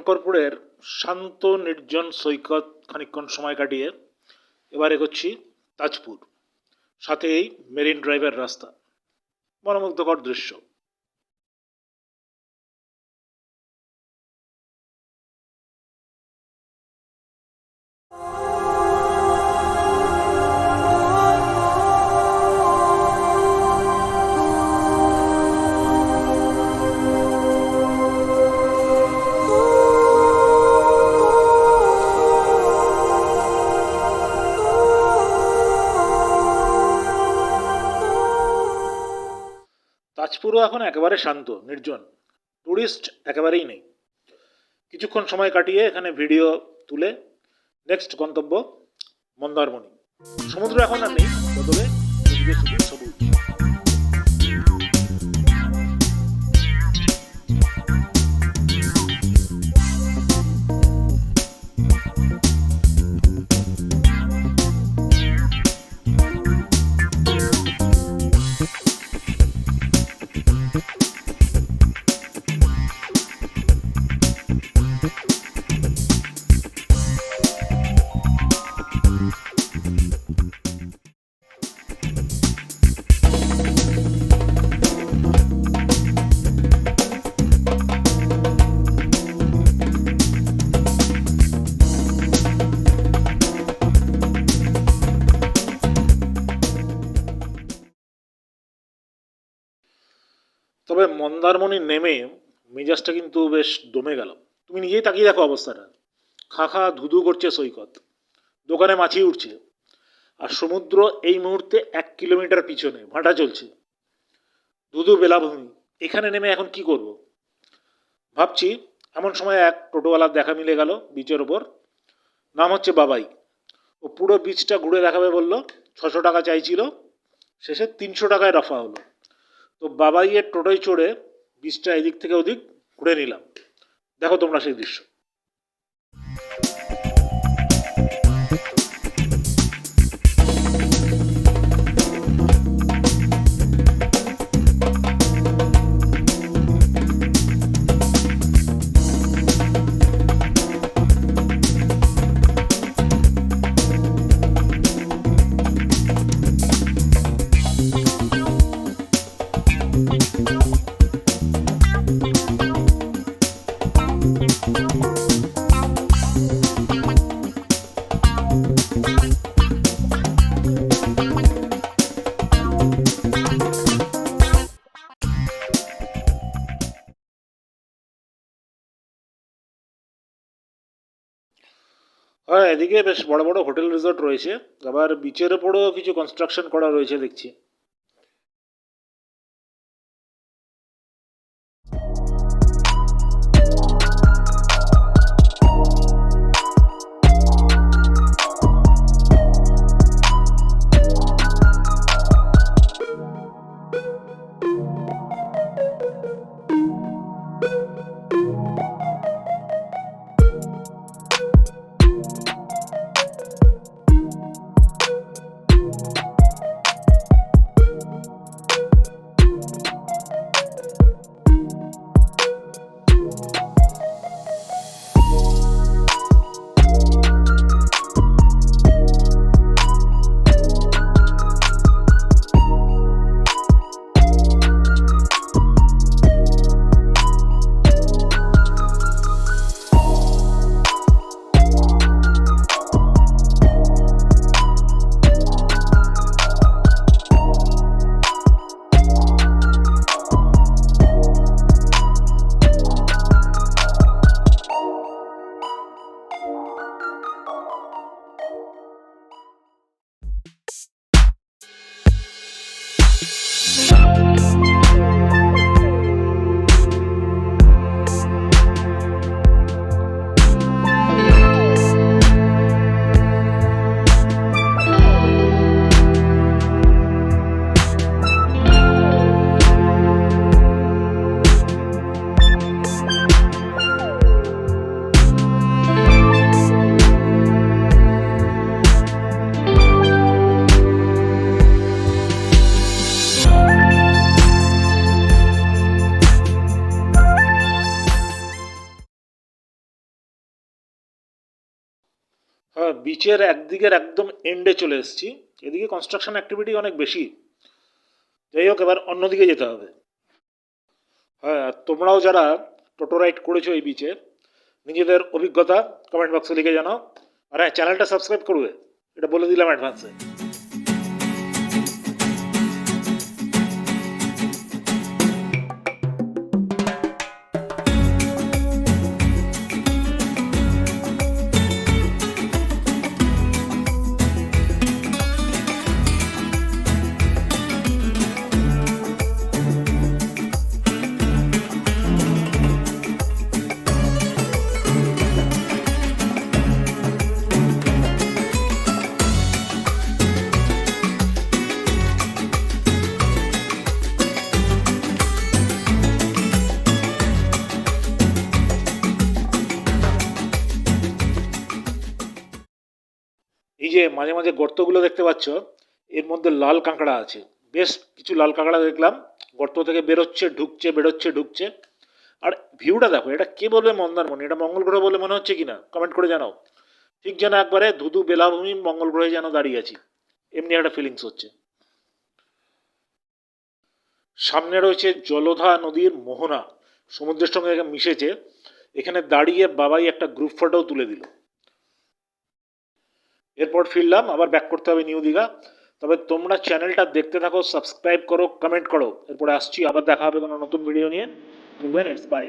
শঙ্করপুরের শান্ত নির্জন সৈকত খানিকক্ষণ সময় কাটিয়ে এবার এগোচ্ছি তাজপুর, সাথেই মেরিন ড্রাইভের রাস্তা। মনোমুগ্ধকর দৃশ্য। তাজপুরও এখন একেবারে শান্ত নির্জন, টুরিস্ট একেবারেই নেই। কিছুক্ষণ সময় কাটিয়ে এখানে ভিডিও তুলে নেক্সট গন্তব্য মন্দারমণি। সমুদ্র এখন আর নেই, বদলে এদিকে শুধু সবুজ। তবে মন্দারমণি নেমে মেজাজটা কিন্তু বেশ দমে গেল। তুমি নিজেই তাকিয়ে দেখো অবস্থাটা। খা খা ধুধু করছে সৈকত, দোকানে মাছি উঠছে, আর সমুদ্র এই মুহূর্তে 1 কিলোমিটার পিছনে ভাটা চলছে। ধুধু বেলাভূমি। এখানে নেমে এখন কি করব ভাবছি, এমন সময় এক টোটোওয়ালার দেখা মিলে গেল বিচের ওপর। নাম হচ্ছে বাবাই। ও পুরো বিচটা ঘুরে দেখাবে বলল। 600 টাকা চাইছিল, শেষে 300 টাকায় রফা হলো। তো বাবাইয়ের টোটোয় চড়ে বিচটা এদিক থেকে ওদিক ঘুরে নিলাম। দেখো তোমরা সেই দৃশ্য। হ্যাঁ, এদিকে বেশ বড় বড় হোটেল রিসর্ট রয়েছে, আবার বিচের ওপরও কিছু কনস্ট্রাকশন করা রয়েছে দেখছি। বিচের একদিকের একদম এন্ডে চলে এসেছি। এদিকে কনস্ট্রাকশন অ্যাক্টিভিটি অনেক বেশি। যাই হোক, এবার অন্যদিকে যেতে হবে। হ্যাঁ, আর তোমরাও যারা টোটো রাইড করেছো এই বিচে, নিজেদের অভিজ্ঞতা কমেন্ট বক্সে লিখে জানাও। আর হ্যাঁ, চ্যানেলটা সাবস্ক্রাইব করবে, এটা বলে দিলাম অ্যাডভান্সে। এই যে মাঝে মাঝে গর্তগুলো দেখতে পাচ্ছ, এর মধ্যে লাল কাঁকড়া আছে। বেশ কিছু লাল কাঁকড়া দেখলাম, গর্ত থেকে বেরোচ্ছে, ঢুকছে, বেরোচ্ছে, ঢুকছে। আর ভিউটা দেখো, এটা কে বলবে মন্দারমণি? এটা মঙ্গল গ্রহ বলে মনে হচ্ছে কিনা কমেন্ট করে জানাও। ঠিক যেন একবারে ধুধু বেলাভূমি মঙ্গল গ্রহে যেন দাঁড়িয়ে আছি, এমনি একটা ফিলিংস হচ্ছে। সামনে রয়েছে জলধা নদীর মোহনা, সমুদ্রের সঙ্গে মিশেছে। এখানে দাঁড়িয়ে বাবাই একটা গ্রুপ ফটোও তুলে দিল। এরপর ফিরলাম, আবার ব্যাক করতে হবে নিউ দীঘা। তবে তোমরা চ্যানেলটা দেখতে থাকো, সাবস্ক্রাইব করো, কমেন্ট করো। এরপরে আসছি, আবার দেখা হবে কোনো নতুন ভিডিও নিয়ে। বাই।